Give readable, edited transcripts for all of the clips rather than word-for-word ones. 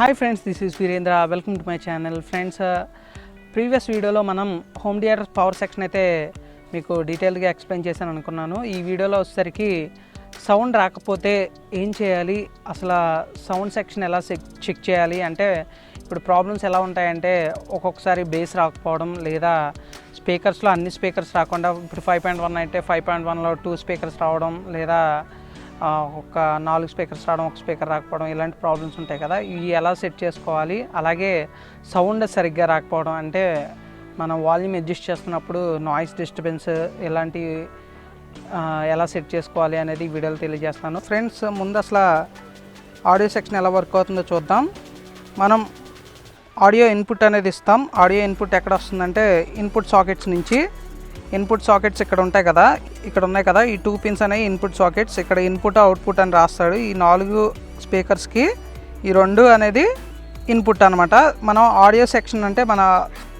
Hi friends, this is Veerendra. Welcome to my channel. Friends, previous వీడియోలో మనం home theatre power section అయితే మీకు డీటెయిల్గా ఎక్స్ప్లెయిన్ చేశాను అనుకున్నాను. ఈ వీడియోలో వచ్చేసరికి సౌండ్ రాకపోతే ఏం చేయాలి, అసలు సౌండ్ సెక్షన్ ఎలా చెక్ చేయాలి అంటే ఇప్పుడు ప్రాబ్లమ్స్ ఎలా ఉంటాయంటే ఒక్కొక్కసారి బేస్ రాకపోవడం, లేదా స్పీకర్స్లో అన్ని స్పీకర్స్ రాకుండా ఇప్పుడు 5.1 అయితే 5.1లో 2 స్పీకర్స్ రావడం, లేదా ఒక 4 స్పీకర్స్ రావడం, ఒక స్పీకర్ రాకపోవడం, ఇలాంటి ప్రాబ్లమ్స్ ఉంటాయి కదా. ఇవి ఎలా సెట్ చేసుకోవాలి, అలాగే సౌండ్ సరిగ్గా రాకపోవడం అంటే మనం వాల్యూమ్ అడ్జస్ట్ చేస్తున్నప్పుడు నాయిస్ డిస్టర్బెన్స్ ఇలాంటి ఎలా సెట్ చేసుకోవాలి అనేది ఈ వీడియోలో తెలియజేస్తాను. ఫ్రెండ్స్, ముందు అసలు ఆడియో సెక్షన్ ఎలా వర్క్ అవుతుందో చూద్దాం. మనం ఆడియో ఇన్పుట్ అనేది ఇస్తాం. ఆడియో ఇన్పుట్ ఎక్కడ వస్తుందంటే ఇన్పుట్ సాకెట్స్ నుంచి. ఇన్పుట్ సాకెట్స్ ఇక్కడ ఉంటాయి కదా, ఇక్కడ ఉన్నాయి కదా, ఈ 2 పిన్స్ అనేవి ఇన్పుట్ సాకెట్స్. ఇక్కడ ఇన్పుట్ అవుట్పుట్ అని రాస్తాడు. ఈ 4 స్పీకర్స్కి ఈ 2 అనేది ఇన్పుట్ అనమాట. మనం ఆడియో సెక్షన్ అంటే మన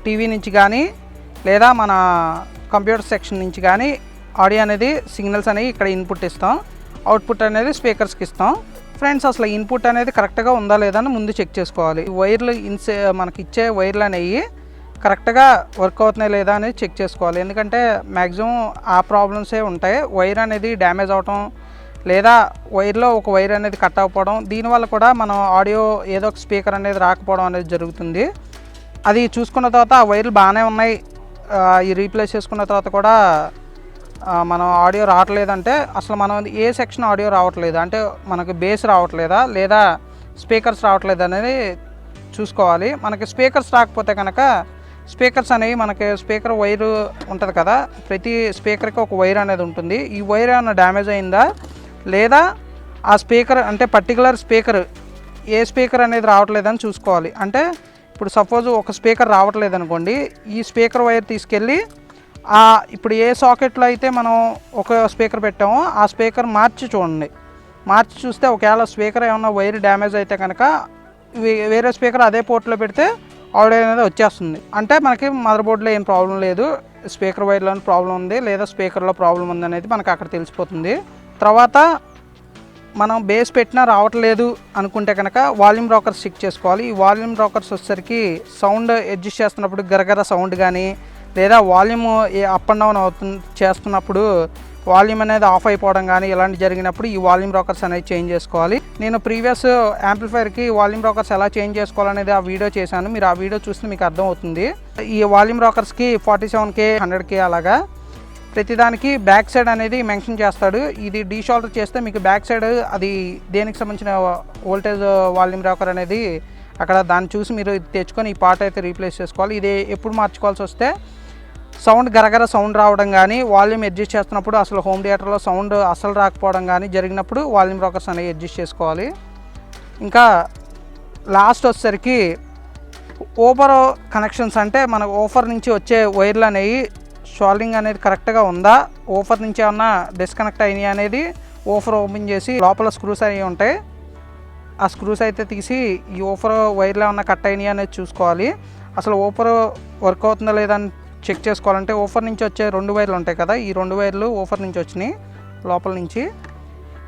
టీవీ నుంచి కానీ లేదా మన కంప్యూటర్ సెక్షన్ నుంచి కానీ ఆడియో అనేది సిగ్నల్స్ అనేవి ఇక్కడ ఇన్పుట్ ఇస్తాం, అవుట్పుట్ అనేది స్పీకర్స్కి ఇస్తాం. ఫ్రెండ్స్, అసలు ఇన్పుట్ అనేది కరెక్ట్గా ఉందా లేదా అని ముందు చెక్ చేసుకోవాలి. వైర్లు మనకి ఇచ్చే వైర్లు అనేవి కరెక్ట్గా వర్క్ అవుతున్నాయి లేదా అనేది చెక్ చేసుకోవాలి. ఎందుకంటే మ్యాక్సిమం ఆ ప్రాబ్లమ్సే ఉంటాయి. వైర్ అనేది డ్యామేజ్ అవటం, లేదా వైర్లో ఒక వైర్ అనేది కట్ అవ్వడం, దీనివల్ల కూడా మనం ఆడియో ఏదో ఒక స్పీకర్ అనేది రాకపోవడం అనేది జరుగుతుంది. అది చూసుకున్న తర్వాత ఆ వైర్లు బాగానే ఉన్నాయి, ఈ రీప్లేస్ చేసుకున్న తర్వాత కూడా మనం ఆడియో రావట్లేదంటే అసలు మనం ఏ సెక్షన్ ఆడియో రావట్లేదు అంటే మనకి బేస్ రావట్లేదా లేదా స్పీకర్స్ రావట్లేదు అనేది చూసుకోవాలి. మనకి స్పీకర్స్ రాకపోతే కనుక స్పీకర్స్ అనేవి మనకి స్పీకర్ వైరు ఉంటుంది కదా, ప్రతి స్పీకర్కి ఒక వైర్ అనేది ఉంటుంది. ఈ వైర్ ఏమైనా డ్యామేజ్ అయిందా లేదా ఆ స్పీకర్ అంటే పర్టికులర్ స్పీకర్ ఏ స్పీకర్ అనేది రావట్లేదని చూసుకోవాలి. అంటే ఇప్పుడు సపోజ్ ఒక స్పీకర్ రావట్లేదు అనుకోండి, ఈ స్పీకర్ వైర్ తీసుకెళ్ళి ఇప్పుడు ఏ సాకెట్లో అయితే మనం ఒక స్పీకర్ పెట్టామో ఆ స్పీకర్ మార్చి చూడండి. మార్చి చూస్తే ఒకవేళ స్పీకర్ ఏమన్నా వైర్ డ్యామేజ్ అయితే కనుక వేరే స్పీకర్ అదే పోర్ట్లో పెడితే ఆడియో అనేది వచ్చేస్తుంది. అంటే మనకి మదర్ బోర్డులో ఏం ప్రాబ్లం లేదు, స్పీకర్ వైర్లోని ప్రాబ్లం ఉంది లేదా స్పీకర్లో ప్రాబ్లం ఉంది అనేది మనకు అక్కడ తెలిసిపోతుంది. తర్వాత మనం బేస్ పెట్టినా రావట్లేదు అనుకుంటే కనుక వాల్యూమ్ రాకర్స్ చెక్ చేసుకోవాలి. ఈ వాల్యూమ్ రాకర్స్ వచ్చేసరికి సౌండ్ అడ్జస్ట్ చేస్తున్నప్పుడు గరగర సౌండ్ కానీ లేదా వాల్యూమ్ అప్ అండ్ డౌన్ చేస్తున్నప్పుడు వాల్యూమ్ అనేది ఆఫ్ అయిపోవడం కానీ ఇలాంటి జరిగినప్పుడు ఈ వాల్యూమ్ రాకర్స్ అనేది చేంజ్ చేసుకోవాలి. నేను ప్రీవియస్ యాంప్లిఫైర్కి వాల్యూమ్ రాకర్స్ ఎలా చేంజ్ చేసుకోవాలనేది ఆ వీడియో చేశాను, మీరు ఆ వీడియో చూస్తే మీకు అర్థమవుతుంది. ఈ వాల్యూమ్ రాకర్స్కి 47K 100K అలాగా ప్రతిదానికి బ్యాక్ సైడ్ అనేది మెన్షన్ చేస్తాడు. ఇది డీషోల్డర్ చేస్తే మీకు బ్యాక్ సైడ్ అది దేనికి సంబంధించిన వోల్టేజ్ వాల్యూమ్ రాకర్ అనేది అక్కడ దాన్ని చూసి మీరు తెచ్చుకొని ఈ పార్ట్ అయితే రీప్లేస్ చేసుకోవాలి. ఇది ఎప్పుడు మార్చుకోవాల్సి వస్తే సౌండ్ గరగర సౌండ్ రావడం కానీ వాల్యూమ్ అడ్జస్ట్ చేస్తున్నప్పుడు అసలు హోమ్ థియేటర్లో సౌండ్ అసలు రాకపోవడం కానీ జరిగినప్పుడు వాల్యూమ్ రాకర్స్ అనేవి అడ్జస్ట్ చేసుకోవాలి. ఇంకా లాస్ట్ వచ్చేసరికి ఓవర్ కనెక్షన్స్ అంటే మన ఓఫర్ నుంచి వచ్చే వైర్లు అనేవి షోల్డింగ్ అనేది కరెక్ట్గా ఉందా, ఓఫర్ నుంచి ఏమన్నా డిస్కనెక్ట్ అయినాయి అనేది ఓఫర్ ఓపెన్ చేసి లోపల స్క్రూస్ అనేవి ఉంటాయి, ఆ స్క్రూస్ అయితే తీసి ఈ ఓఫర్ వైర్లు ఏమన్నా కట్ అయినాయి అనేది చూసుకోవాలి. అసలు ఓఫర్ వర్క్ అవుతుందా లేదా అని చెక్ చేసుకోవాలంటే ఓఫర్ నుంచి వచ్చే 2 వైర్లు ఉంటాయి కదా, ఈ 2 వైర్లు ఓఫర్ నుంచి వచ్చినాయి లోపల నుంచి.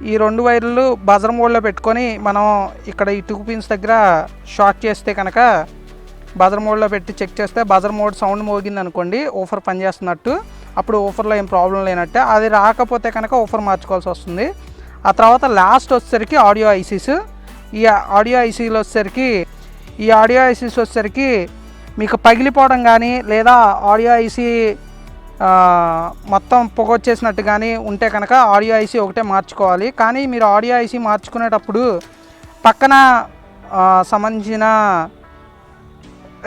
ఈ 2 వైర్లు బజర్ మోడ్లో పెట్టుకొని మనం ఇక్కడ ఈ 2 పిన్స్ దగ్గర షార్ట్ చేస్తే కనుక బజర్ మోడ్లో పెట్టి చెక్ చేస్తే బజర్ మోడ్ సౌండ్ మోగింది అనుకోండి ఓఫర్ పనిచేస్తున్నట్టు, అప్పుడు ఓఫర్లో ఏం ప్రాబ్లం లేనట్టే. అది రాకపోతే కనుక ఓఫర్ మార్చుకోవాల్సి వస్తుంది. ఆ తర్వాత లాస్ట్ వచ్చేసరికి ఆడియో ఐసీస్. ఈ ఆడియో ఐసీలు వచ్చేసరికి మీకు పగిలిపోవడం కానీ లేదా ఆడియో ఐసీ మొత్తం పొగొచ్చేసినట్టు కానీ ఉంటే కనుక ఆడియో ఐసీ ఒకటే మార్చుకోవాలి. కానీ మీరు ఆడియో ఐసీ మార్చుకునేటప్పుడు పక్కన సంబంధించిన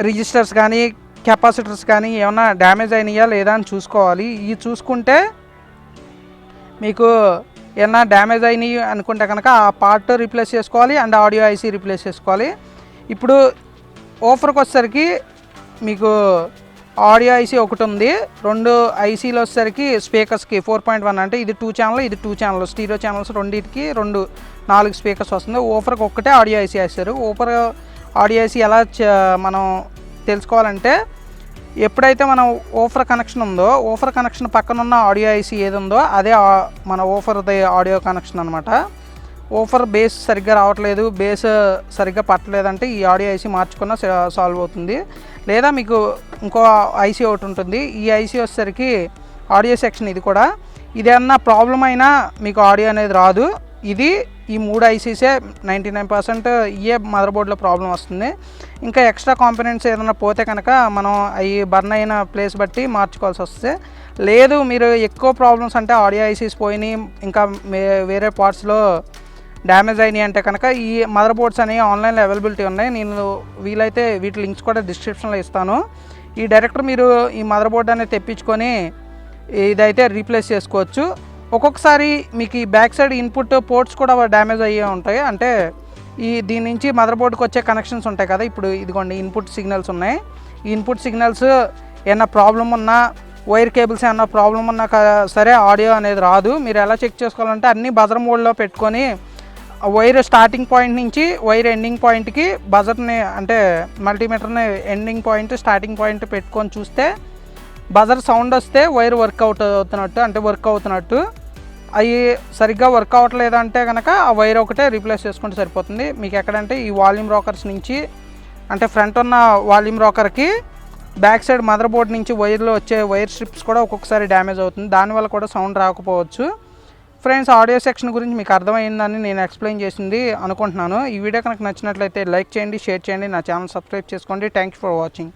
రిజిస్టర్స్ కానీ కెపాసిటర్స్ కానీ ఏమైనా డ్యామేజ్ అయినాయా లేదా అని చూసుకోవాలి. ఇవి చూసుకుంటే మీకు ఏమన్నా డ్యామేజ్ అయినాయి అనుకుంటే కనుక ఆ పార్ట్ రీప్లేస్ చేసుకోవాలి అండ్ ఆడియో ఐసీ రీప్లేస్ చేసుకోవాలి. ఇప్పుడు ఓఫర్కి వచ్చేసరికి మీకు ఆడియో ఐసీ ఒకటి ఉంది, 2 ఐసీలు వచ్చేసరికి స్పీకర్స్కి 4.1 అంటే ఇది 2 ఛానల్ ఇది 2 ఛానల్ స్టీరియో ఛానల్స్ రెండింటికి 4 స్పీకర్స్ వస్తుంది. ఓఫర్కి ఒక్కటే ఆడియో ఐసీ వేస్తారు. ఓఫర్ ఆడియో ఐసీ ఎలా మనం తెలుసుకోవాలంటే ఎప్పుడైతే మనం ఓఫర్ కనెక్షన్ ఉందో ఓఫర్ కనెక్షన్ పక్కన ఉన్న ఆడియో ఐసీ ఏది ఉందో అదే మన ఓఫర్ది ఆడియో కనెక్షన్ అనమాట. ఓఫర్ బేస్ సరిగ్గా రావట్లేదు, బేస్ సరిగ్గా పట్టలేదంటే ఈ ఆడియో ఐసీ మార్చుకున్న సాల్వ్ అవుతుంది. లేదా మీకు ఇంకో ఐసీ ఒకటి ఉంటుంది. ఈ ఐసీ వచ్చేసరికి ఆడియో సెక్షన్, ఇది కూడా ఇదేమన్నా ప్రాబ్లం అయినా మీకు ఆడియో అనేది రాదు. ఇది ఈ 3 ఐసీసే 99% ఇయే మదర్ బోర్డ్లో ప్రాబ్లం వస్తుంది. ఇంకా ఎక్స్ట్రా కాంపోనెంట్స్ ఏదైనా పోతే కనుక మనం అవి బర్న్ అయిన ప్లేస్ బట్టి మార్చుకోవాల్సి వస్తే, లేదు మీరు ఎక్కువ ప్రాబ్లమ్స్ అంటే ఆడియో ఐసీస్ పోయినాయి, ఇంకా వేరే పార్ట్స్లో డ్యామేజ్ అయినాయి అంటే కనుక ఈ మదర్ బోర్డ్స్ అనేవి ఆన్లైన్లో అవైలబిలిటీ ఉన్నాయి. నేను వీలైతే వీటి లింక్స్ కూడా డిస్క్రిప్షన్లో ఇస్తాను. ఈ డైరెక్ట్ మీరు ఈ మదర్ బోర్డ్ అనేది తెప్పించుకొని ఇదైతే రీప్లేస్ చేసుకోవచ్చు. ఒక్కొక్కసారి మీకు ఈ బ్యాక్ సైడ్ ఇన్పుట్ పోర్ట్స్ కూడా డ్యామేజ్ అయ్యే ఉంటాయి. అంటే దీని నుంచి మదర్ బోర్డ్కి వచ్చే కనెక్షన్స్ ఉంటాయి కదా, ఇప్పుడు ఇదిగోండి ఇన్పుట్ సిగ్నల్స్ ఉన్నాయి. ఈ ఇన్పుట్ సిగ్నల్స్ ఏమన్నా ప్రాబ్లం ఉన్నా, వైర్ కేబుల్స్ ఏమన్నా ప్రాబ్లం ఉన్నా సరే ఆడియో అనేది రాదు. మీరు ఎలా చెక్ చేసుకోవాలంటే అన్నీ బజర్ మోడ్లో పెట్టుకొని వైర్ స్టార్టింగ్ పాయింట్ నుంచి వైర్ ఎండింగ్ పాయింట్కి బజర్ని, అంటే మల్టీమీటర్ని ఎండింగ్ పాయింట్ స్టార్టింగ్ పాయింట్ పెట్టుకొని చూస్తే బజర్ సౌండ్ వస్తే వైర్ వర్క్ అవుతున్నట్టు. అవి సరిగ్గా వర్క్ అవ్వట్లేదంటే కనుక ఆ వైర్ ఒకటే రీప్లేస్ చేసుకుంటే సరిపోతుంది. మీకు ఎక్కడంటే ఈ వాల్యూమ్ రాకర్స్ నుంచి, అంటే ఫ్రంట్ ఉన్న వాల్యూమ్ రాకర్కి బ్యాక్ సైడ్ మదర్ బోర్డ్ నుంచి వైర్లో వచ్చే వైర్ స్ట్రిప్స్ కూడా ఒక్కొక్కసారి డ్యామేజ్ అవుతుంది. దానివల్ల కూడా సౌండ్ రాకపోవచ్చు. ఫ్రెండ్స్, ఆడియో సెక్షన్ గురించి మీకు అర్థమైందని నేను ఎక్స్ప్లెయిన్ చేసింది అనుకుంటున్నాను. ఈ వీడియో కనుక నచ్చినట్లయితే లైక్ చేయండి, షేర్ చేయండి, నా ఛానల్ సబ్స్క్రైబ్ చేసుకోండి. Thank you for watching.